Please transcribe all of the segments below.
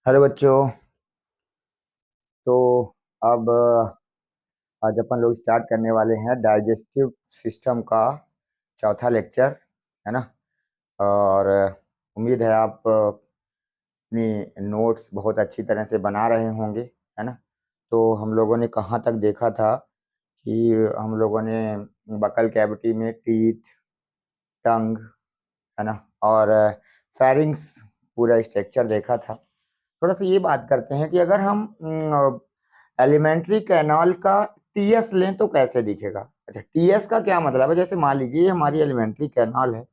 Hello बच्चों। तो अब आज अपन लोग स्टार्ट करने वाले हैं डाइजेस्टिव सिस्टम का चौथा लेक्चर, है ना। और उम्मीद है आप अपनी नोट्स बहुत अच्छी तरह से बना रहे होंगे, है ना। तो हम लोगों ने कहाँ तक देखा था कि हम लोगों ने बकल कैविटी में टीथ, टंग, है ना, और फेरिंग्स पूरा स्ट्रक्चर देखा था। थोड़ा सा ये बात करते हैं कि अगर हम एलिमेंट्री कैनाल का टीएस लें तो कैसे दिखेगा। अच्छा, टीएस का क्या मतलब है? जैसे मान लीजिए हमारी एलिमेंट्री कैनाल है,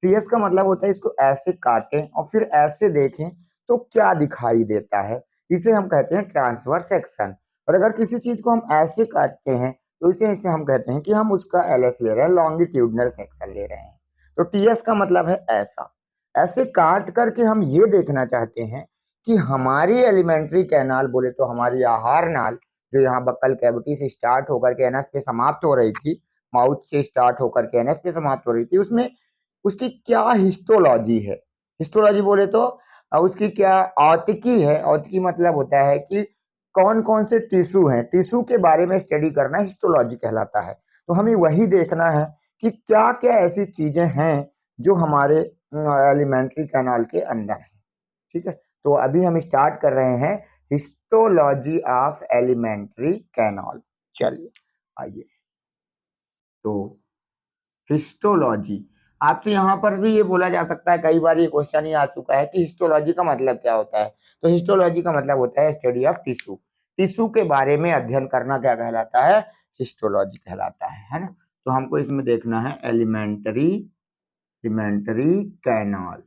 टीएस का मतलब होता है इसको ऐसे काटें और फिर ऐसे देखें तो क्या दिखाई देता है, इसे हम कहते हैं ट्रांसवर्स सेक्शन। और अगर किसी चीज को हम ऐसे काटते हैं तो इसे इसे हम कहते हैं कि हम उसका एलएस ले रहे हैं, लॉन्गिट्यूडनल सेक्शन ले रहे हैं। तो टीएस का मतलब है ऐसा, ऐसे काट करके हम ये देखना चाहते हैं कि हमारी एलिमेंट्री कैनाल, बोले तो हमारी आहार नाल, जो यहाँ बक्कल कैविटी से स्टार्ट होकर के एनएस पे समाप्त हो रही थी, माउथ से स्टार्ट होकर के एनएस पे समाप्त हो रही थी, उसमें उसकी क्या हिस्टोलॉजी है। हिस्टोलॉजी बोले तो उसकी क्या औतिकी है। औतिकी मतलब होता है कि कौन कौन से टिश्यू हैं, टिश्यू के बारे में स्टडी करना हिस्टोलॉजी कहलाता है। तो हमें वही देखना है कि क्या क्या ऐसी चीजें हैं जो हमारे एलिमेंट्री कैनाल के अंदर है। ठीक है, तो अभी हम स्टार्ट कर रहे हैं हिस्टोलॉजी ऑफ एलिमेंट्री कैनाल। चलिए आइए। तो हिस्टोलॉजी, आपसे यहाँ पर भी ये बोला जा सकता है, कई बार ये क्वेश्चन ही आ चुका है कि हिस्टोलॉजी का मतलब क्या होता है। तो हिस्टोलॉजी का मतलब होता है स्टडी ऑफ टिश्यू। टिश्यू के बारे में अध्ययन करना क्या कहलाता है? हिस्टोलॉजी कहलाता है ना। तो हमको इसमें देखना है elementary elementary canal,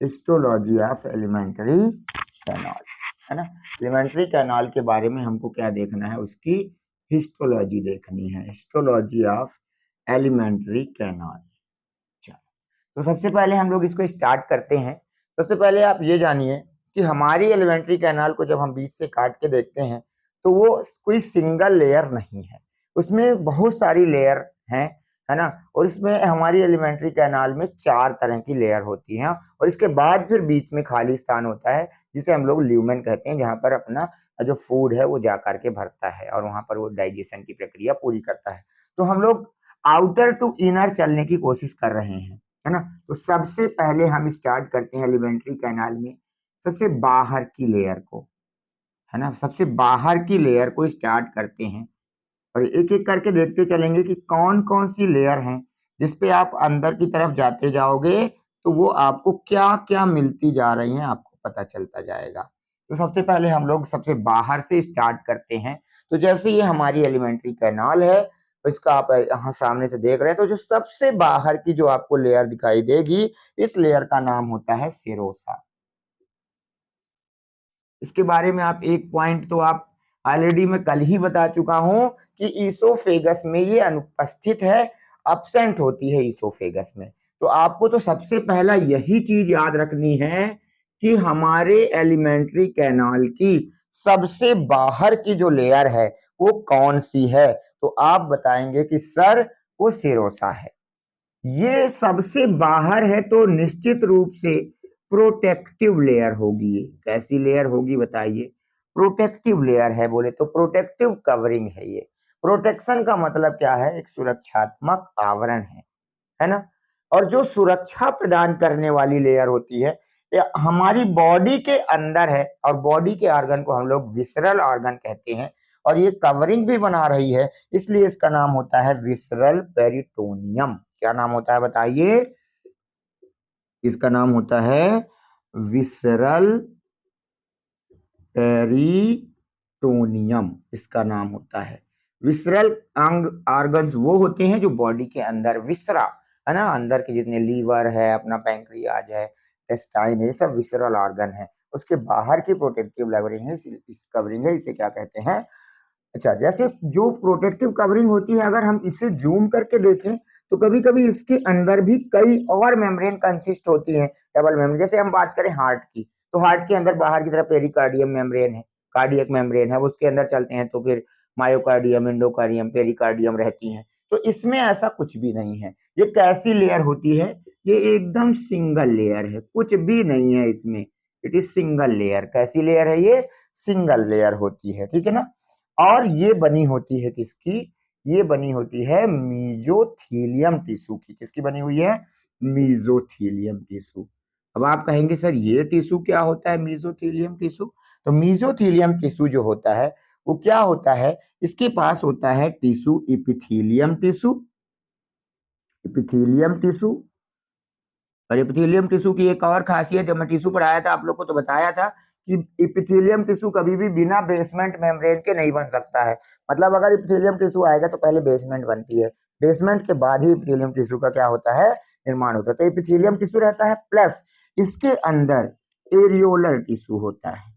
histology of elementary canal, है ना। एलिमेंट्री कैनाल के बारे में हमको क्या देखना है? उसकी हिस्टोलॉजी देखनी है, हिस्टोलॉजी ऑफ एलिमेंट्री कैनाल। तो सबसे पहले हम लोग इसको स्टार्ट करते हैं। सबसे पहले आप ये जानिए कि हमारी एलिमेंट्री कैनाल को जब हम बीच से काट के देखते हैं तो वो कोई सिंगल लेयर नहीं है, उसमें बहुत सारी लेयर हैं, है ना। और इसमें हमारी एलिमेंट्री कैनाल में 4 तरह की लेयर होती हैं और इसके बाद फिर बीच में खाली स्थान होता है जिसे हम लोग ल्यूमेन कहते हैं, जहाँ पर अपना जो फूड है वो जा करके भरता है और वहां पर वो डाइजेशन की प्रक्रिया पूरी करता है। तो हम लोग आउटर टू इनर चलने की कोशिश कर रहे हैं, है ना। तो सबसे पहले हम स्टार्ट करते हैं एलिमेंट्री कैनाल में सबसे बाहर की लेयर को, है ना। सबसे बाहर की लेयर को स्टार्ट करते हैं और एक एक करके देखते चलेंगे कि कौन कौन सी लेयर हैं। जिसपे आप अंदर की तरफ जाते जाओगे तो वो आपको क्या क्या मिलती जा रही हैं आपको पता चलता जाएगा। तो सबसे पहले हम लोग सबसे बाहर से स्टार्ट करते हैं। तो जैसे ये हमारी एलिमेंट्री कैनाल है, तो इसका आप यहाँ सामने से देख रहे हैं, तो जो सबसे बाहर की जो आपको लेयर दिखाई देगी, इस लेयर का नाम होता है सेरोसा। इसके बारे में आप एक पॉइंट तो आप ऑलरेडी मैं कल ही बता चुका हूं कि ईसोफेगस में ये अनुपस्थित है, अब्सेंट होती है ईसोफेगस में। तो आपको तो सबसे पहला यही चीज याद रखनी है कि हमारे एलिमेंट्री कैनाल की सबसे बाहर की जो लेयर है वो कौन सी है। तो आप बताएंगे कि सर वो सेरोसा है। ये सबसे बाहर है तो निश्चित रूप से प्रोटेक्टिव लेयर होगी। ये कैसी लेयर होगी बताइए? प्रोटेक्टिव लेयर है, बोले तो प्रोटेक्टिव कवरिंग है ये। प्रोटेक्शन का मतलब क्या है? एक सुरक्षात्मक आवरण है ना। और जो सुरक्षा प्रदान करने वाली लेयर होती है ये हमारी बॉडी के अंदर है और बॉडी के ऑर्गन को हम लोग विसरल ऑर्गन कहते हैं और ये कवरिंग भी बना रही है, इसलिए इसका नाम होता है विसरल पेरिटोनियम। क्या नाम होता है बताइए? इसका नाम होता है विसरल पेरिटोनियम, इसका नाम होता है। विसरल अंग ऑर्गन्स वो होते हैं जो बॉडी के अंदर, विसरा है ना, अंदर के जितने लीवर है, अपना पैंक्रियाज है, टेस्टाइन है, ये सब विसरल ऑर्गन है। उसके बाहर की प्रोटेक्टिव कवरिंग है, इस कवरिंग है, इसे क्या कहते हैं? अच्छा, जैसे जो प्रोटेक्टिव कवरिंग होती है अगर हम इसे जूम करके देखें तो कभी कभी इसके अंदर भी कई और मेम्ब्रेन कंसिस्ट होती हैं, डबल मेम्ब्रेन। जैसे हम बात करें हार्ट की, तो हार्ट के अंदर बाहर की तरफ पेरिकार्डियम मेम्ब्रेन है, कार्डियक मेम्ब्रेन है, उसके अंदर चलते हैं तो फिर मायोकार्डियम, एंडोकार्डियम, पेरिकार्डियम रहती हैं। तो इसमें ऐसा कुछ भी नहीं है। ये कैसी लेयर होती है? ये एकदम सिंगल लेयर है, कुछ भी नहीं है इसमें। It is single layer. कैसी लेयर है ये? सिंगल लेयर होती है, ठीक है ना। और ये बनी होती है किसकी? ये बनी होती है मीजोथेलियम टिश्यू की। किसकी बनी हुई है? मीजोथेलियम टिश्यू। अब आप कहेंगे सर ये टिश्यू क्या होता है मीजोथेलियम टिश्यू? तो मीजोथेलियम टिश्यू जो होता है वो क्या होता है? इसके पास होता है tissue epithelium tissue, epithelium tissue. और एपिथेलियम टिश्यू की एक और खासियत, जब मैं टिश्यू पढ़ाया था आप लोग को तो बताया था कि एपिथेलियम टिश्यू कभी भी बिना बेसमेंट मेम्ब्रेन के नहीं बन सकता है। मतलब अगर एपिथेलियम टिश्यू आएगा तो पहले बेसमेंट बनती है, बेसमेंट के बाद ही एपिथेलियम टिश्यू का क्या होता है? निर्माण होता है। तो एपिथेलियम टिश्यू रहता है, प्लस इसके अंदर एरियोलर टिश्यू होता है।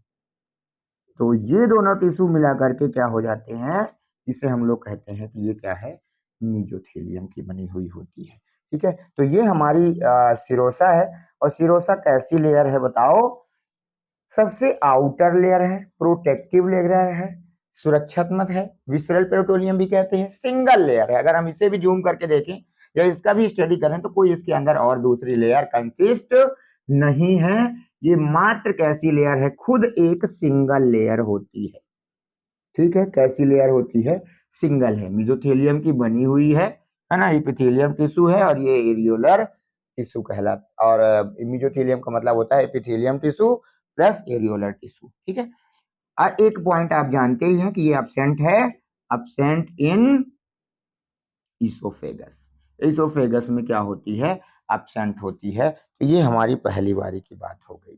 तो ये दोनों टिश्यू मिला करके क्या हो जाते हैं? इसे हम लोग कहते हैं कि ये क्या है? मीजोथेलियम की बनी हुई होती है, ठीक है। तो ये हमारी सिरोसा है। और सिरोसा कैसी लेयर है बताओ? सबसे आउटर लेयर है, प्रोटेक्टिव लेयर है, सुरक्षात्मक है, विसरल पेरिटोनियम भी कहते हैं, सिंगल लेयर है। अगर हम इसे भी जूम करके देखें या इसका भी स्टडी करें तो कोई इसके अंदर और दूसरी लेयर कंसिस्ट नहीं है। ये मात्र कैसी लेयर है? खुद एक सिंगल लेयर होती है, ठीक है। कैसी लेयर होती है? सिंगल है, मेसोथेलियम की बनी हुई है ना। एपिथेलियम टिश्यू है और ये एरियोलर टिश्यू कहलाता। और मेसोथेलियम का मतलब होता है epithelium tissue plus areolar tissue, ठीक है। एक पॉइंट आप जानते ही हैं कि ये एब्सेंट है, एब्सेंट इन इसोफेगस। इसोफेगस में क्या होती है? एब्सेंट होती है। तो ये हमारी पहली बारी की बात हो गई,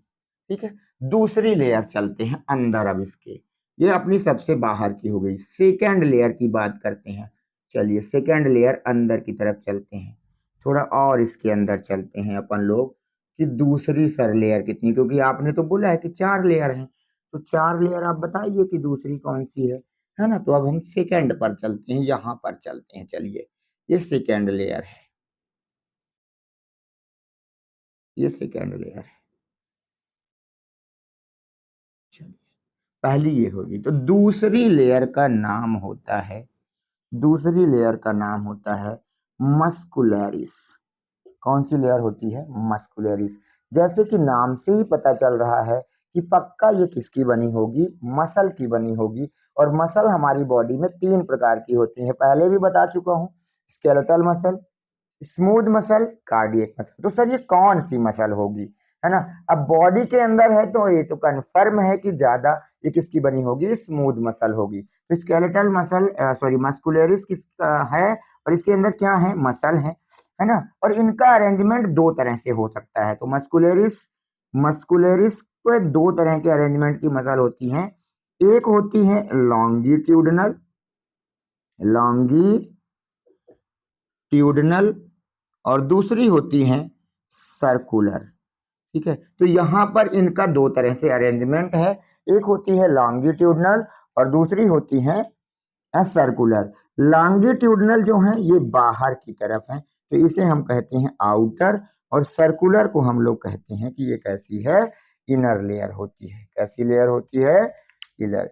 ठीक है। दूसरी लेयर चलते हैं अंदर। अब इसके ये अपनी सबसे बाहर की हो गई। सेकेंड लेयर की बात करते हैं। चलिए सेकेंड लेयर अंदर की तरफ चलते हैं, थोड़ा और इसके अंदर चलते हैं अपन लोग कि दूसरी सर लेयर कितनी, क्योंकि आपने तो बोला है कि 4 लेयर हैं। तो 4 लेयर आप बताइए कि दूसरी कौन सी है ना। तो अब हम सेकेंड पर चलते हैं, यहां पर चलते हैं। चलिए ये सेकेंड लेयर है, ये सेकेंड लेयर है। चलिए पहली ये होगी। तो दूसरी लेयर का नाम होता है, दूसरी लेयर का नाम होता है मस्कुलरिस। कौन सी लेयर होती है? मस्कुलरिस। जैसे कि नाम से ही पता चल रहा है कि पक्का ये किसकी बनी होगी? मसल की बनी होगी। और मसल हमारी बॉडी में 3 प्रकार की होती है, पहले भी बता चुका हूं। Skeletal muscle, smooth muscle, cardiac muscle. तो सर ये कौन सी मसल होगी, है ना। अब बॉडी के अंदर है तो ये तो कंफर्म है कि ज्यादा ये किसकी बनी होगी? स्मूथ मसल होगी। तो स्केलेटल मसल सॉरी मस्कुलरिस किसका है? और इसके अंदर क्या है? मसल है ना। और इनका अरेंजमेंट 2 तरह से हो सकता है। तो मस्कुलरिस, मस्कुलरिस पे 2 तरह के अरेंजमेंट की मसल होती हैं। एक होती है लॉन्गिट्यूडनल, लॉन्गिट्यूडनल, और दूसरी होती हैं सर्कुलर, ठीक है। तो यहाँ पर इनका 2 तरह से अरेंजमेंट है। एक होती है लॉन्गिट्यूडनल और दूसरी होती है सर्कुलर। लॉन्गिट्यूडनल जो है ये बाहर की तरफ है, तो इसे हम कहते हैं आउटर। और सर्कुलर को हम लोग कहते हैं कि ये कैसी है? इनर लेयर होती है। कैसी लेयर होती है? इनर।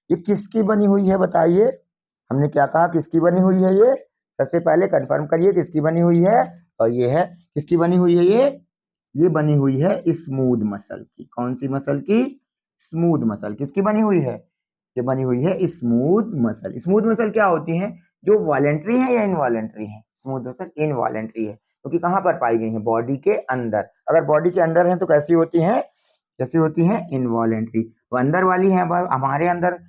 ये किसकी बनी हुई है बताइए? हमने क्या कहा? किसकी बनी हुई है ये? सबसे पहले कंफर्म करिए किसकी बनी हुई है। और ये है किसकी बनी हुई है? ये बनी हुई है स्मूथ मसल की। कौन सी मसल की? Smooth muscle. किसकी बनी हुई है? ये बनी हुई है स्मूथ मसल। स्मूथ मसल क्या होती है? जो वॉलेंट्री है या इनवॉलेंट्री है? स्मूथ मसल इनवॉलेंट्री है, क्योंकि तो कहां पर पाई गई है? बॉडी के अंदर। अगर बॉडी के अंदर है तो कैसी होती है? कैसी होती है? इनवॉलेंट्री। वो अंदर वाली है, हमारे अंदर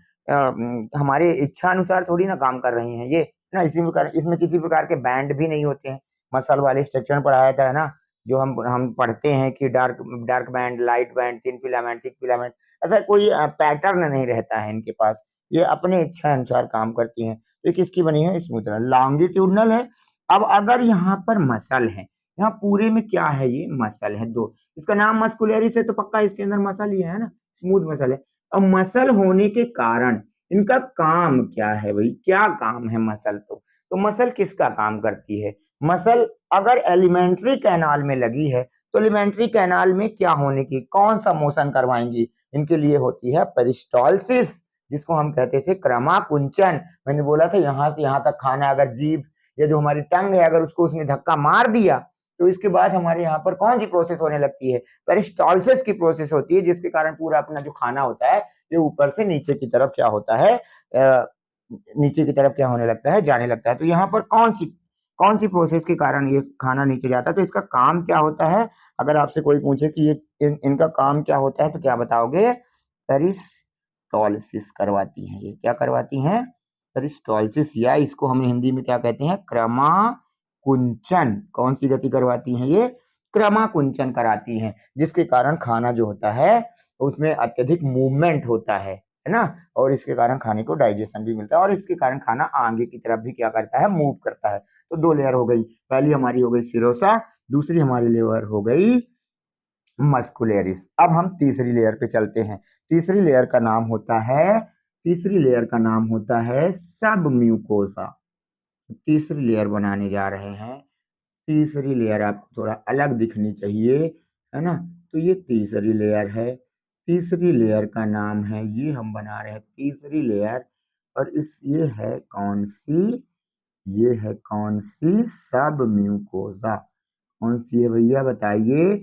हमारे इच्छा अनुसार थोड़ी ना काम कर रही हैं ये ना। इसमें किसी प्रकार के बैंड भी नहीं होते हैं। मसल वाले स्ट्रक्चर पढ़ाया था, है ना, जो हम पढ़ते हैं कि dark dark band, light band, thin filament, thick filament, ऐसा कोई पैटर्न नहीं रहता है इनके पास। ये अपने इच्छा अनुसार काम करती हैं। तो ये किसकी बनी है? स्मूथ। लॉन्गिट्यूडनल है। अब अगर यहाँ पर मसल है, यहाँ पूरे में क्या है? ये मसल है 2। इसका नाम मस्कुलरिस है तो पक्का इसके अंदर मसल ही है ना, स्मूथ मसल है। अब मसल होने के कारण इनका काम क्या है भाई? क्या काम है मसल? तो मसल किसका काम करती है? मसल अगर एलिमेंट्री कैनाल में लगी है तो एलिमेंट्री कैनाल में क्या होने की, कौन सा मोशन करवाएंगी? इनके लिए होती है पेरिस्टालसिस, जिसको हम कहते थे क्रमाकुंचन। मैंने बोला था यहां से यहां तक खाना, अगर जीभ या जो हमारी टंग है अगर उसको उसने धक्का मार दिया तो इसके बाद हमारे यहाँ पर कौन सी प्रोसेस होने लगती है, पेरिस्टालसिस की प्रोसेस होती है, जिसके कारण पूरा अपना जो खाना होता है ये ऊपर से नीचे की तरफ क्या होता है, नीचे की तरफ क्या होने लगता है, जाने लगता है। तो यहाँ पर कौन सी प्रोसेस के कारण ये खाना नीचे जाता है, तो इसका काम क्या होता है, अगर आपसे कोई पूछे कि ये इनका काम क्या होता है तो क्या बताओगे, पेरिस्टालसिस करवाती हैं। ये क्या करवाती हैं, पेरिस्टालसिस, या इसको हम हिंदी में क्या कहते हैं, क्रमाकुंचन। कौन सी गति करवाती हैं ये, क्रमाकुंचन कराती हैं, जिसके कारण खाना जो होता है उसमें अत्यधिक मूवमेंट होता है ना, और इसके कारण खाने को डाइजेशन भी मिलता है, और इसके कारण खाना आगे की तरफ भी क्या करता है, मूव करता है। तो दो लेयर हो गई, पहली हमारी हो गई सिरोसा, दूसरी हमारी लेयर हो गई मस्कुलरिस। अब हम तीसरी लेयर पे चलते हैं। तीसरी लेयर का नाम होता है सब म्यूकोसा। तीसरी लेयर बनाने जा रहे हैं। तीसरी लेयर आपको थोड़ा अलग दिखनी चाहिए, है ना, तो ये तीसरी लेयर है। तीसरी लेयर का नाम है, ये हम बना रहे हैं तीसरी लेयर, और ये है कौन सी, सब म्यूकोसा। कौन सी है भैया बताइए।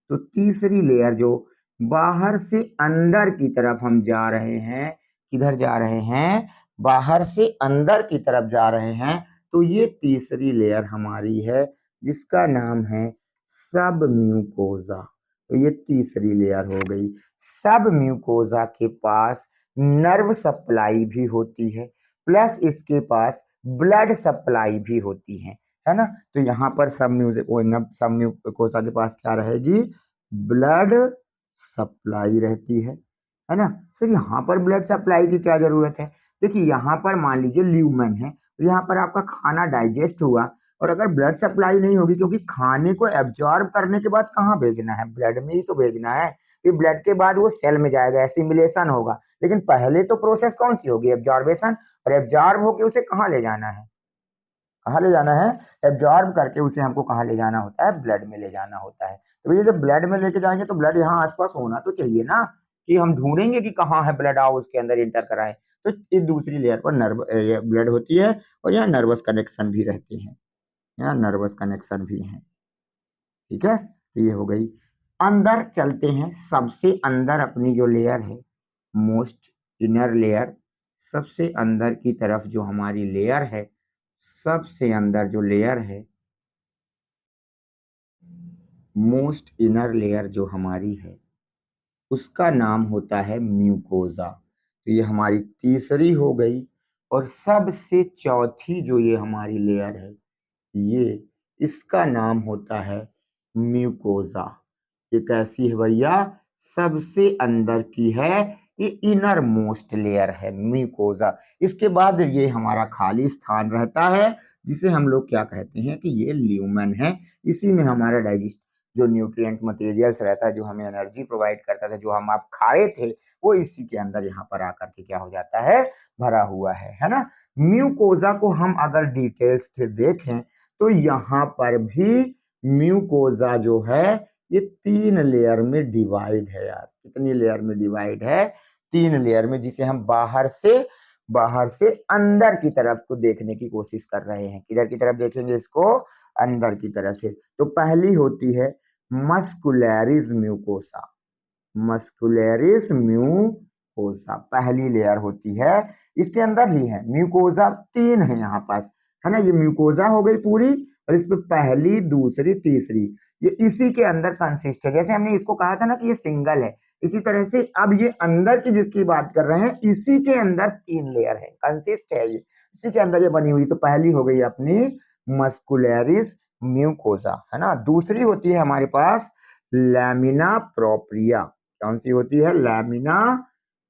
तो तीसरी लेयर जो बाहर से अंदर की तरफ हम जा रहे हैं, किधर जा रहे हैं, बाहर से अंदर की तरफ जा रहे हैं, तो ये तीसरी लेयर हमारी है, जिसका नाम है सब म्यूकोसा। तो ये तीसरी लेयर हो गई। सब म्यूकोसा के पास नर्व सप्लाई भी होती है, प्लस इसके पास ब्लड सप्लाई भी होती है ना। तो यहाँ पर सब म्यूकोसा के पास क्या रहेगी, ब्लड सप्लाई रहती है ना। सर यहाँ पर ब्लड सप्लाई की क्या जरूरत है, देखिए यहाँ पर मान लीजिए ल्यूमेन है, तो यहाँ पर आपका खाना डाइजेस्ट हुआ, और अगर ब्लड सप्लाई नहीं होगी, क्योंकि खाने को एब्जॉर्ब करने के बाद कहाँ भेजना है, ब्लड में ही तो भेजना है, फिर ब्लड के बाद वो सेल में जाएगा, एसिमिलेशन होगा, लेकिन पहले तो प्रोसेस कौन सी होगी, एब्जॉर्बेशन, और एब्जॉर्ब होके उसे कहाँ ले जाना है, कहाँ ले जाना है, एब्जॉर्ब करके उसे हमको कहाँ ले जाना होता है, ब्लड में ले जाना होता है। तो भैया जब ब्लड में लेके जाएंगे तो ब्लड यहाँ आसपास होना तो चाहिए ना, कि हम ढूंढेंगे कि कहाँ है ब्लड, आओ उसके अंदर इंटर कराएं। तो इस दूसरी लेयर पर ब्लड होती है, और यहाँ नर्वस कनेक्शन भी रहते हैं, यहाँ नर्वस कनेक्शन भी है, ठीक है। तो ये हो गई। अंदर चलते हैं, सबसे अंदर अपनी जो लेयर है, मोस्ट इनर लेयर, सबसे अंदर की तरफ जो हमारी लेयर है, सबसे अंदर जो लेयर है, मोस्ट इनर लेयर जो हमारी है, उसका नाम होता है म्यूकोजा। तो ये हमारी तीसरी हो गई। और सबसे चौथी जो ये हमारी लेयर है, ये इसका नाम होता है म्यूकोजा। ये कैसी है भैया, सबसे अंदर की है, ये इनर मोस्ट लेयर है म्यूकोजा। इसके बाद ये हमारा खाली स्थान रहता है, जिसे हम लोग क्या कहते हैं कि ये ल्यूमेन है। इसी में हमारा डाइजेस्ट जो न्यूट्रिएंट मटेरियल्स रहता है, जो हमें एनर्जी प्रोवाइड करता था, जो हम आप खाए थे, वो इसी के अंदर यहाँ पर आकर के क्या हो जाता है, भरा हुआ है ना। म्यूकोजा को हम अगर डिटेल्स से देखें, तो यहाँ पर भी म्यूकोजा जो है ये 3 लेयर में डिवाइड है यार। कितनी लेयर में डिवाइड है, 3 लेयर में, जिसे हम बाहर से अंदर की तरफ को देखने की कोशिश कर रहे हैं। किधर की तरफ देखेंगे इसको, अंदर की तरफ से। तो पहली होती है मस्कुलरिस म्यूकोसा। मस्कुलरिस म्यूकोसा पहली लेयर होती है, इसके अंदर ही है म्यूकोजा, 3 है यहाँ पास, है ना। ये म्यूकोजा हो गई पूरी, और इस पे पहली, दूसरी, तीसरी, ये इसी के अंदर कंसिस्ट है। जैसे हमने इसको कहा था ना कि ये सिंगल है, इसी तरह से अब ये अंदर की जिसकी बात कर रहे हैं, इसी के अंदर 3 लेयर है, कंसिस्ट है ये, इसी के अंदर ये बनी हुई। तो पहली हो गई अपनी मस्कुलरिस म्यूकोसा, है ना। दूसरी होती है हमारे पास लैमिना प्रोप्रिया। कौन सी होती है,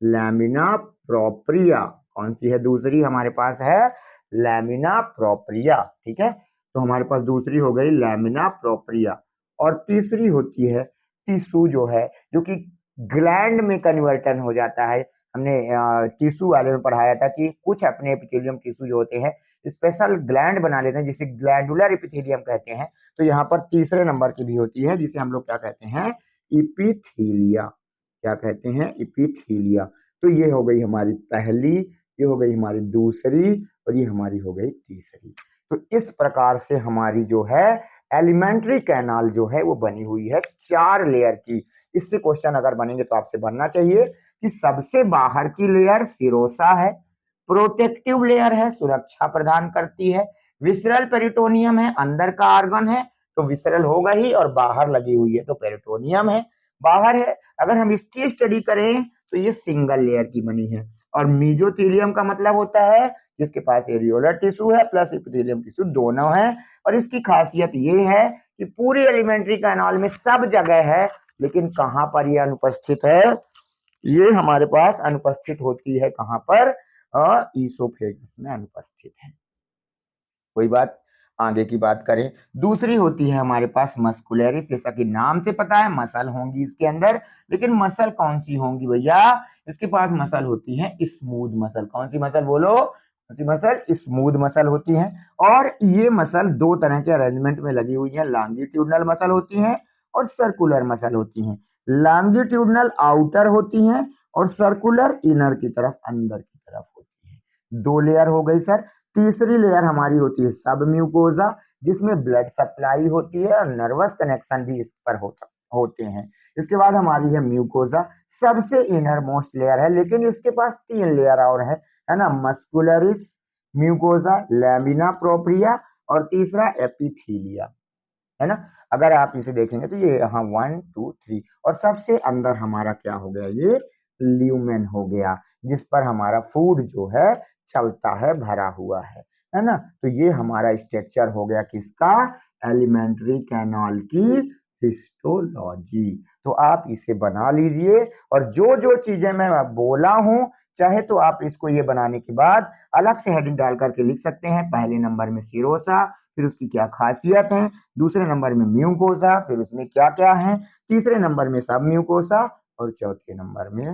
लैमिना प्रोप्रिया। कौन सी है दूसरी, हमारे पास है लैमिना प्रोप्रिया, ठीक है। तो हमारे पास दूसरी हो गई लैमिना प्रोप्रिया। और तीसरी होती है टिश्यू, जो है जो कि ग्लैंड में कन्वर्टन हो जाता है। हमने टिश्यू वाले में पढ़ाया था कि कुछ अपने एपिथेलियम टिश्यू जो होते हैं स्पेशल ग्लैंड बना लेते हैं, जिसे ग्लैंडुलर एपिथेलियम कहते हैं। तो यहाँ पर तीसरे नंबर की भी होती है, जिसे हम लोग क्या कहते हैं, इपिथीलिया। क्या कहते हैं, इपिथीलिया। तो ये हो गई हमारी पहली, ये हो गई हमारी दूसरी, और ये हमारी हो गई तीसरी। तो इस प्रकार से हमारी जो है एलिमेंट्री कैनाल जो है वो बनी हुई है 4 लेयर की। इससे क्वेश्चन अगर बनेंगे तो आपसे बनना चाहिए कि सबसे बाहर की लेयर सिरोसा है, प्रोटेक्टिव लेयर है, सुरक्षा प्रदान करती है, विसरल पेरिटोनियम है, अंदर का आर्गन है तो विसरल होगा ही, और बाहर लगी हुई है तो पेरिटोनियम है, बाहर है। अगर हम इसकी स्टडी करें तो ये सिंगल लेयर की बनी है। और मीजोथीलियम का मतलब होता है जिसके पास एरियोलर टिश्यू है प्लस एपिथेलियम टिश्यू दोनों है। और इसकी खासियत ये है कि पूरी एलिमेंट्री कैनाल में सब जगह है, लेकिन कहां पर ये अनुपस्थित है, ये हमारे पास अनुपस्थित होती है कहां पर, ईसोफेगस में अनुपस्थित है। कोई बात, आगे की बात करें, दूसरी होती है हमारे पास मस्कुलरिस। जैसा कि नाम से पता है मसल होंगी इसके अंदर, लेकिन मसल कौन सी होंगी भैया, इसके पास मसल होती है स्मूथ मसल। कौन सी मसल बोलो, कौन सी मसल, स्मूथ मसल होती है। और ये मसल दो तरह के अरेंजमेंट में लगी हुई है, लॉन्गिट्यूडनल मसल होती है और सर्कुलर मसल होती है। लॉन्गिट्यूडनल आउटर होती है और सर्कुलर इनर की तरफ, अंदर की तरफ होती है। 2 लेयर हो गई सर। तीसरी लेयर हमारी होती है सब म्यूकोजा, जिसमें ब्लड सप्लाई होती है और नर्वस कनेक्शन भी इस पर होते हैं। इसके बाद हमारी है म्यूकोजा, सबसे इनर मोस्ट लेयर है, लेकिन इसके पास 3 लेयर और है ना, मस्कुलरिस, म्यूकोजा, लैमिना प्रोप्रिया और तीसरा एपिथीलिया, है ना। अगर आप इसे देखेंगे तो ये यहाँ 1 2 3, और सबसे अंदर हमारा क्या हो गया, ये ल्यूमेन हो गया, जिस पर हमारा फूड जो है चलता है, भरा हुआ है ना। तो ये हमारा स्ट्रक्चर हो गया किसका, एलिमेंट्री कैनाल की हिस्टोलॉजी। तो आप इसे बना लीजिए, और जो जो चीजें मैं बोला हूं, चाहे तो आप इसको ये बनाने के बाद अलग से हेडिंग डाल करके लिख सकते हैं। पहले नंबर में सिरोसा, फिर उसकी क्या खासियत है, दूसरे नंबर में म्यूकोसा, फिर उसमें क्या क्या है, तीसरे नंबर में सब म्यूकोसा, और चौथे नंबर में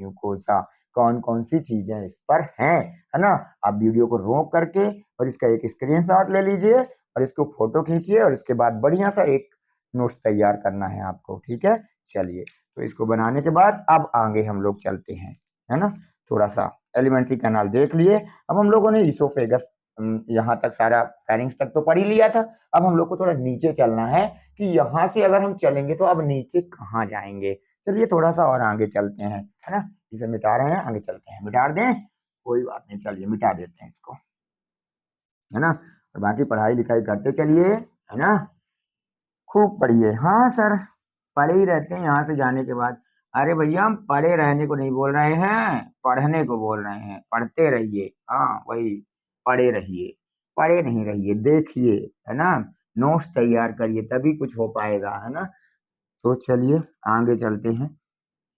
म्यूकोसा। कौन कौन सी चीजें इस पर हैं, है ना। आप वीडियो को रोक करके और इसका एक स्क्रीनशॉट ले लीजिए और इसको फोटो खींचिए, और इसके बाद बढ़िया सा एक नोट्स तैयार करना है आपको, ठीक है। चलिए, तो इसको बनाने के बाद अब आगे हम लोग चलते हैं, है ना। थोड़ा सा एलिमेंट्री कैनाल देख लिए। अब हम लोगों ने ईसोफेगस यहाँ तक सारा फेरिंग्स तक तो पढ़ ही लिया था। अब हम लोग को थोड़ा नीचे चलना है कि यहाँ से अगर हम चलेंगे तो अब नीचे कहाँ जाएंगे। चलिए थोड़ा सा और आगे चलते हैं, है ना। इसे मिटा रहे हैं, आगे चलते हैं, मिटा दें, कोई बात नहीं, चलिए मिटा देते हैं इसको, है ना। और बाकी पढ़ाई लिखाई करते चलिए, है ना, खूब पढ़िए। हाँ सर, पढ़े ही रहते हैं यहाँ से जाने के बाद। अरे भैया, हम पढ़े रहने को नहीं बोल रहे हैं, पढ़ने को बोल रहे हैं, पढ़ते रहिए, हाँ वही, पढ़े रहिए, पढ़े नहीं रहिए, देखिए, है ना, नोट्स तैयार करिए, तभी कुछ हो पाएगा, है ना। तो चलिए आगे चलते हैं।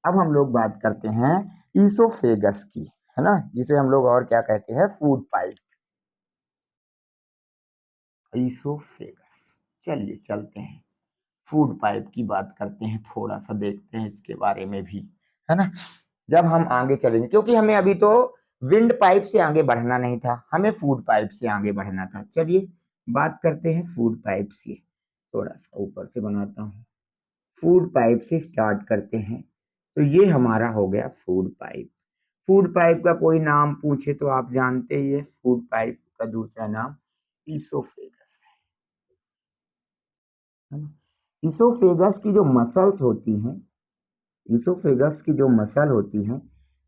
अब हम लोग बात करते हैं ईसोफेगस की, है ना, जिसे हम लोग और क्या कहते हैं, फूड पाइप। ईसोफेगस, चलिए चलते हैं, फूड पाइप की बात करते हैं, थोड़ा सा देखते हैं इसके बारे में भी, है ना। जब हम आगे चलेंगे, क्योंकि हमें अभी तो विंड पाइप से आगे बढ़ना नहीं था, हमें फूड पाइप से आगे बढ़ना था। चलिए बात करते हैं फूड पाइप से, थोड़ा सा ऊपर से बनाता हूँ, फूड पाइप से स्टार्ट करते हैं। तो ये हमारा हो गया फूड पाइप। फूड पाइप का कोई नाम पूछे तो आप जानते ही है, फूड पाइप का दूसरा नाम ईसोफेगस है ना। ईसोफेगस की जो मसल्स होती हैं, ईसोफेगस की जो मसल होती हैं,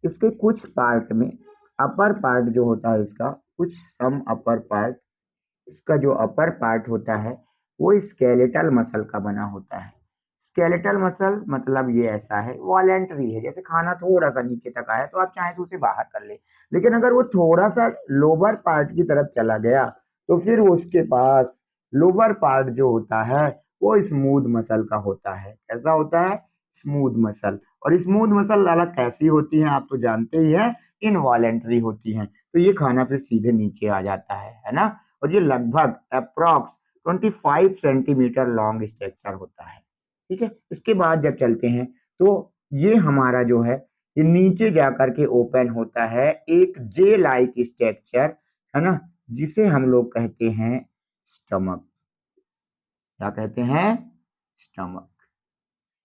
इसके कुछ पार्ट में, अपर पार्ट जो होता है इसका, कुछ सम अपर पार्ट, इसका जो अपर पार्ट होता है वो स्केलेटल मसल का बना होता है। स्केलेटल मसल मतलब ये ऐसा है, वॉलेंटरी है, जैसे खाना थोड़ा सा नीचे तक आया तो आप चाहें तो उसे बाहर कर ले, लेकिन अगर वो थोड़ा सा लोअर पार्ट की तरफ चला गया तो फिर उसके पास लोअर पार्ट जो होता है वो स्मूथ मसल का होता है। कैसा होता है, स्मूथ मसल। और स्मूथ मसल अलग कैसी होती है आप तो जानते ही हैं, इनवॉलेंटरी होती हैं। तो ये खाना फिर सीधे नीचे आ जाता है ना। और ये लगभग अप्रॉक्स 25 सेंटीमीटर लॉन्ग स्ट्रक्चर होता है, ठीक है। इसके बाद जब चलते हैं तो ये हमारा जो है, ये नीचे जाकर के ओपन होता है एक जे लाइक स्ट्रक्चर, है ना, जिसे हम लोग कहते हैं स्टमक। क्या कहते हैं, स्टमक।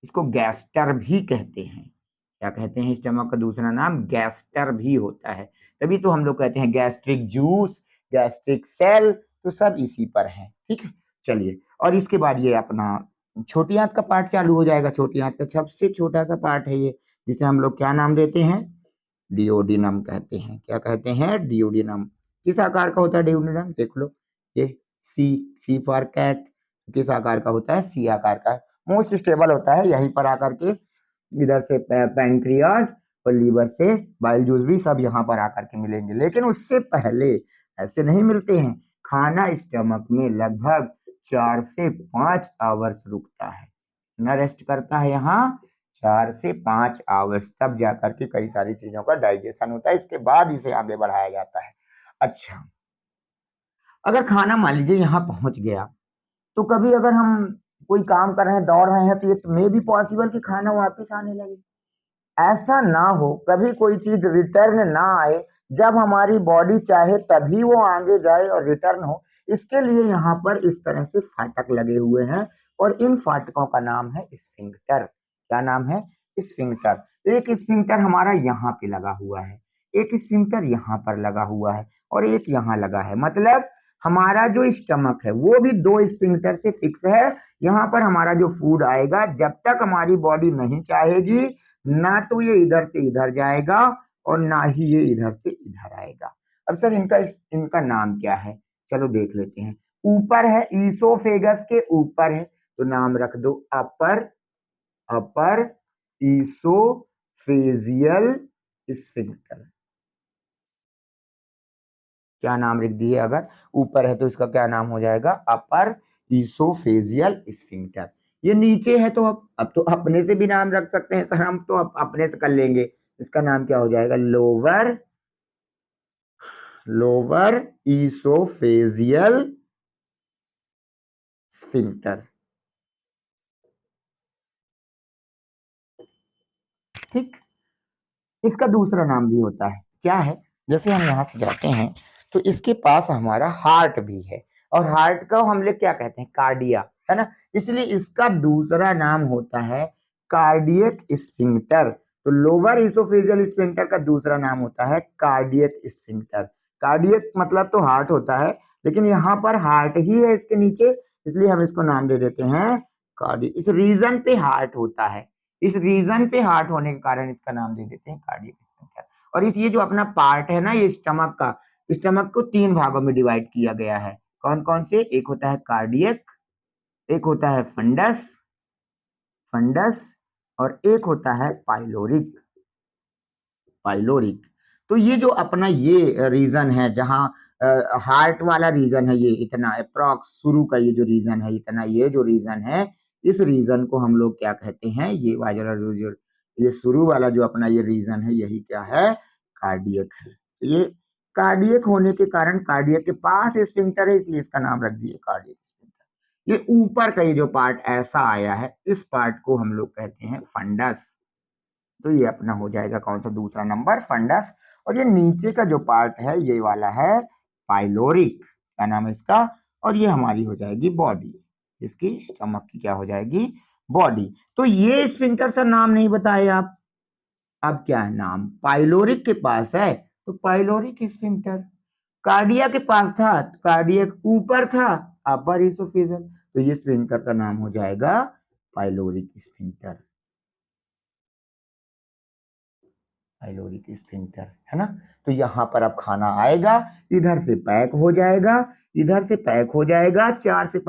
इसको गैस्टर भी कहते हैं। क्या कहते हैं, स्टमक का दूसरा नाम गैस्टर भी होता है। तभी तो हम लोग कहते हैं गैस्ट्रिक जूस, गैस्ट्रिक सेल, तो सब इसी पर है, ठीक है। चलिए, और इसके बाद ये अपना छोटी आंत का पार्ट चालू हो जाएगा। छोटी आंत का सबसे छोटा सा पार्ट है ये, जिसे हम लोग क्या नाम देते हैं, डिओडिनम कहते हैं। क्या कहते हैं, डिओडिनम। किस आकार का होता है डिओडिनम, देख लो, ये सी फॉर कैट, किस आकार का होता है, सी आकार का। मोस्ट स्टेबल होता है, यहीं पर आकर के इधर से पैंक्रियास और लीवर से बाइल जूस भी सब यहाँ पर आकर के मिलेंगे। लेकिन उससे पहले ऐसे नहीं मिलते हैं। खाना स्टमक में लगभग 4 से 5 आवर्स रुकता है ना, रेस्ट करता है यहाँ 4 से 5 आवर्स, तब जाकर के कई सारी चीजों का डाइजेशन होता है। इसके बाद इसे आगे बढ़ाया जाता है। अच्छा, अगर खाना मान लीजिए यहाँ पहुंच गया, तो कभी अगर हम कोई काम कर रहे हैं, दौड़ रहे हैं, तो ये मे भी पॉसिबल कि खाना वापस आने लगे। ऐसा ना हो, कभी कोई चीज रिटर्न ना आए, जब हमारी बॉडी चाहे तभी वो आगे जाए और रिटर्न हो। इसके लिए यहाँ पर इस तरह से फाटक लगे हुए हैं, और इन फाटकों का नाम है स्फिंक्टर। क्या नाम है, स्फिंक्टर। एक स्फिंक्टर हमारा यहाँ पे लगा हुआ है, एक स्फिंक्टर यहाँ पर लगा हुआ है, और एक यहाँ लगा है। मतलब हमारा जो स्टमक है वो भी 2 स्फिंक्टर से फिक्स है। यहाँ पर हमारा जो फूड आएगा, जब तक हमारी बॉडी नहीं चाहेगी, ना तो ये इधर से इधर जाएगा और ना ही ये इधर से इधर आएगा। अब सर इनका नाम क्या है, चलो देख लेते हैं। ऊपर है, ईसोफेगस के ऊपर है, तो नाम रख दो अपर ईसोफेजियल स्फिंक्टर। क्या नाम लिख दिए, अगर ऊपर है तो इसका क्या नाम हो जाएगा, अपर ईसोफेजियल स्फिंक्टर। ये नीचे है तो अब तो अपने से भी नाम रख सकते हैं सर, हम तो अपने से कर लेंगे। इसका नाम क्या हो जाएगा, लोअर ईसोफेजियल स्फिंक्टर। ठीक, इसका दूसरा नाम भी होता है, क्या है, जैसे हम यहां से जाते हैं तो इसके पास हमारा हार्ट भी है, और हार्ट का हम लोग क्या कहते हैं, कार्डिया, है ना। इसलिए इसका दूसरा नाम होता है कार्डियक स्फिंक्टर। तो लोअर इसोफेजियल स्फिंक्टर का दूसरा नाम होता है कार्डियक स्फिंक्टर। कार्डियक मतलब तो हार्ट होता है, लेकिन यहाँ पर हार्ट ही है इसके नीचे, इसलिए हम इसको नाम दे देते हैं कार्डियक। इस रीजन पे हार्ट होता है, इस रीजन पे हार्ट होने के कारण इसका नाम दे देते हैं कार्डियक स्फिंक्टर। और इस ये जो अपना पार्ट है ना, ये स्टमक का, स्टमक को 3 भागों में डिवाइड किया गया है। कौन कौन से, एक होता है कार्डियक, एक होता है फंडस और एक होता है पाइलोरिक। तो ये जो अपना ये रीजन है, जहां हार्ट वाला रीजन है, ये इतना अप्रॉक्स शुरू का ये जो रीजन है, इतना ये जो रीजन है, इस रीजन को हम लोग क्या कहते हैं, ये वाला जो ये शुरू वाला जो अपना ये रीजन है, यही क्या है, कार्डियक है। ये कार्डियक होने के कारण, कार्डियक के पास स्फिंक्टर है, इसलिए इसका नाम रख दिए कार्डियक स्फिंक्टर। ये ऊपर का ये जो पार्ट ऐसा आया है, इस पार्ट को हम लोग कहते हैं फंडस। तो ये अपना हो जाएगा कौन सा, दूसरा नंबर, फंडस। और ये नीचे का जो पार्ट है, ये वाला है पाइलोरिक। क्या नाम है इसका, और ये हमारी हो जाएगी बॉडी, इसकी स्टमक की क्या हो जाएगी, बॉडी। तो ये स्फिंक्टर सर नाम नहीं बताए आप। अब क्या है नाम, पाइलोरिक के पास है तो पाइलोरिक स्फिंक्टर, कार्डिया के पास था, कार्डियक ऊपर था, अपर इसोफेजियल, तो ये स्फिंक्टर का नाम हो जाएगा पाइलोरिक स्फिंक्टर। पाइलोरिक स्फिंक्टर, है ना। तो यहाँ पर अब खाना आएगा, इधर से पैक हो जाएगा, इधर से पैक हो जाएगा, 4 से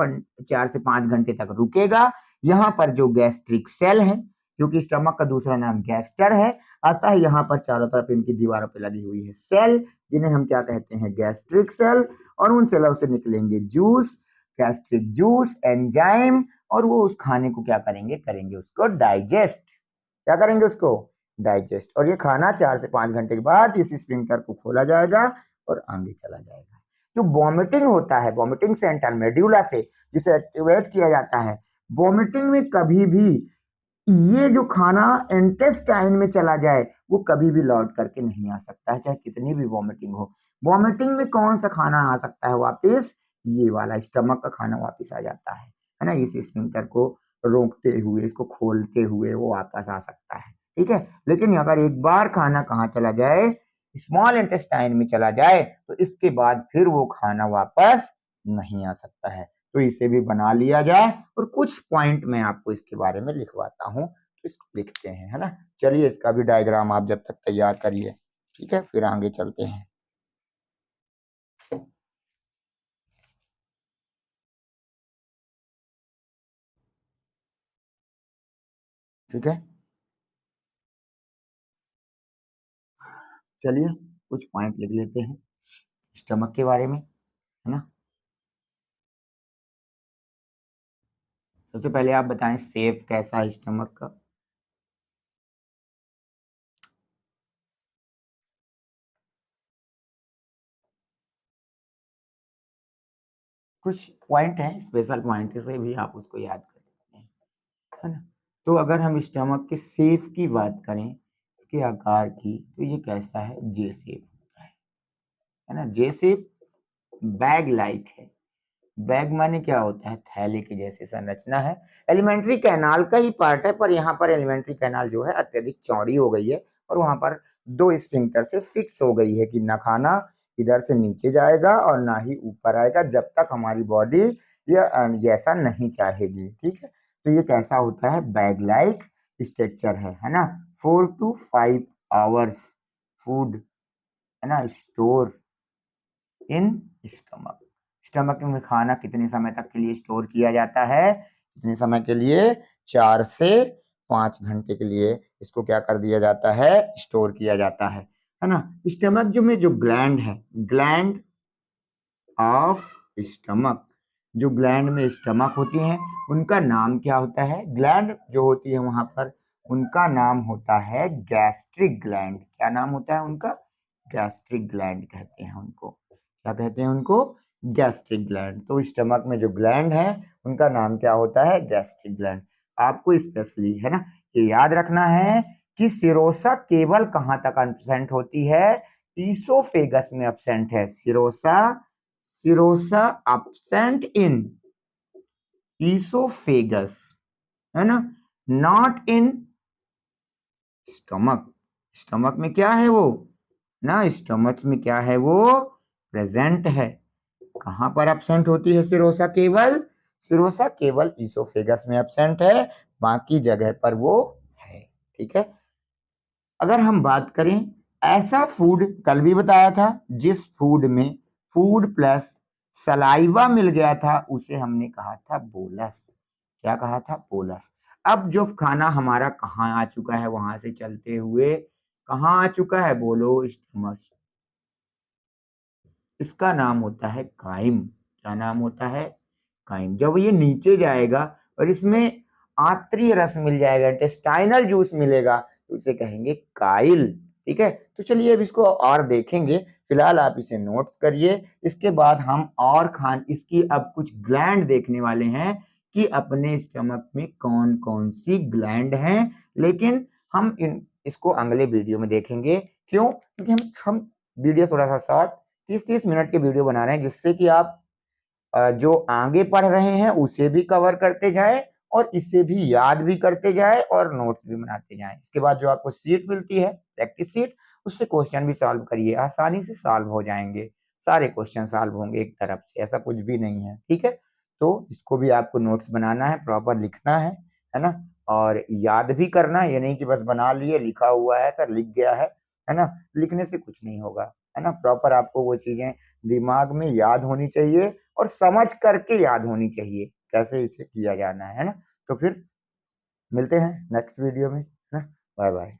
5 घंटे तक रुकेगा। यहाँ पर जो गैस्ट्रिक सेल है, क्योंकि स्टमक का दूसरा नाम गैस्टर है, अतः यहाँ पर चारों तरफ इनकी दीवारों पे लगी हुई है सेल, जिन्हें हम क्या कहते हैं, गैस्ट्रिक सेल। और उन सेलों से निकलेंगे जूस, गैस्ट्रिक जूस, एंजाइम, और वो उस खाने को क्या करेंगे, करेंगे उसको डाइजेस्ट। क्या करेंगे, उसको डाइजेस्ट। और ये खाना 4 से 5 घंटे के बाद इस स्फिंक्टर को खोला जाएगा और आगे चला जाएगा। जो वॉमिटिंग होता है, वॉमिटिंग सेंटर मेड्यूला से जिसे एक्टिवेट किया जाता है, वॉमिटिंग में कभी भी ये जो खाना इंटेस्टाइन में चला जाए, वो कभी भी लौट करके नहीं आ सकता है, चाहे कितनी भी वॉमिटिंग हो। वॉमिटिंग में कौन सा खाना आ सकता है वापस, ये वाला स्टमक का खाना वापस आ जाता है ना। इस स्फिंक्टर को रोकते हुए, इसको खोलते हुए वो वापस आ सकता है, ठीक है। लेकिन अगर एक बार खाना कहाँ चला जाए, स्मॉल इंटेस्टाइन में चला जाए, तो इसके बाद फिर वो खाना वापस नहीं आ सकता है। तो इसे भी बना लिया जाए और कुछ पॉइंट मैं आपको इसके बारे में लिखवाता हूँ, तो इसको लिखते हैं, है ना। चलिए इसका भी डायग्राम आप जब तक तैयार करिए, ठीक है, फिर आगे चलते हैं। ठीक है, चलिए कुछ पॉइंट लिख लेते हैं स्टमक के बारे में, है ना। सबसे पहले आप बताएं शेप कैसा है स्टमक का। कुछ पॉइंट है, स्पेशल पॉइंट से भी आप उसको याद कर सकते हैं, है ना। तो अगर हम स्टमक के शेप की बात करें, इसके आकार की, तो ये कैसा है, जे शेप होता है ना। जे शेप बैग लाइक है। बैग माने क्या होता है, थैले के जैसे संरचना है। एलिमेंट्री कैनाल का ही पार्ट है, पर यहाँ पर एलिमेंट्री कैनाल जो है अत्यधिक चौड़ी हो गई है और वहां पर दो स्फिंक्टर से फिक्स हो गई है कि न खाना इधर से नीचे जाएगा और ना ही ऊपर आएगा, जब तक हमारी बॉडी ये ऐसा नहीं चाहेगी, ठीक है। तो ये कैसा होता है, बैग लाइक स्ट्रक्चर है ना। 4 to 5 आवर्स फूड, है ना, स्टोर इन स्टमक। स्टमक में खाना कितने समय तक के लिए स्टोर किया जाता है, कितने समय के लिए, 4 से 5 घंटे के लिए इसको क्या कर दिया जाता है, स्टोर किया जाता है ना। स्टमक जो में जो ग्लैंड है, ग्लैंड ऑफ स्टमक, जो ग्लैंड में स्टमक होती हैं उनका नाम क्या होता है, ग्लैंड जो होती है वहां पर उनका नाम होता है गैस्ट्रिक ग्लैंड। क्या नाम होता है उनका, गैस्ट्रिक ग्लैंड कहते हैं उनको। क्या कहते हैं उनको, गैस्ट्रिक ग्लैंड। तो स्टमक में जो ग्लैंड है उनका नाम क्या होता है, गैस्ट्रिक ग्लैंड। आपको स्पेशली, है ना, ये याद रखना है कि सिरोसा केवल कहाँ तक एब्सेंट होती है, ईसोफेगस में एब्सेंट है। Serosa, serosa absent in oesophagus, है ना, नॉट इन स्टमक। स्टमक में क्या है वो ना, स्टमक में क्या है वो, प्रेजेंट है। कहां पर एब्सेंट होती है सिरोसा केवल, सिरोसा केवल ईसोफेगस में एब्सेंट है, बाकी जगह पर वो है, ठीक है। अगर हम बात करें, ऐसा फूड कल भी बताया था जिस फूड में फूड प्लस सलाइवा मिल गया था उसे हमने कहा था बोलस। क्या कहा था, बोलस। अब जो खाना हमारा कहाँ आ चुका है, वहां से चलते हुए कहाँ आ चुका है, बोलो, स्टमक। इसका नाम होता है काइम। क्या नाम होता है, काइम। जब ये नीचे जाएगा और इसमें आंतरीय रस मिल जाएगा, इंटेस्टाइनल जूस मिलेगा, तो उसे कहेंगे काइल, ठीक है। तो चलिए अब इसको और देखेंगे, फिलहाल आप इसे नोट्स करिए। इसके बाद हम और इसकी अब कुछ ग्लैंड देखने वाले हैं कि अपने स्टमक में कौन कौन सी ग्लैंड हैं, लेकिन हम इसको अगले वीडियो में देखेंगे। क्यों, क्योंकि हम वीडियो थोड़ा सा शॉर्ट 30-30 मिनट के वीडियो बना रहे हैं, जिससे कि आप जो आगे पढ़ रहे हैं उसे भी कवर करते जाएं और इसे भी याद भी करते जाएं और नोट्स भी बनाते जाएं। इसके बाद जो आपको सीट मिलती है, प्रैक्टिस सीट, उससे क्वेश्चन भी सॉल्व करिए, आसानी से सॉल्व हो जाएंगे। सारे क्वेश्चन सॉल्व होंगे एक तरफ से, ऐसा कुछ भी नहीं है, ठीक है। तो इसको भी आपको नोट्स बनाना है, प्रॉपर लिखना है ना, और याद भी करना है। ये नहीं कि बस बना लिए, लिखा हुआ है सर, लिख गया है ना। लिखने से कुछ नहीं होगा, है ना। प्रॉपर आपको वो चीजें दिमाग में याद होनी चाहिए और समझ करके याद होनी चाहिए कैसे इसे किया जाना है ना। तो फिर मिलते हैं नेक्स्ट वीडियो में, है ना। Bye bye.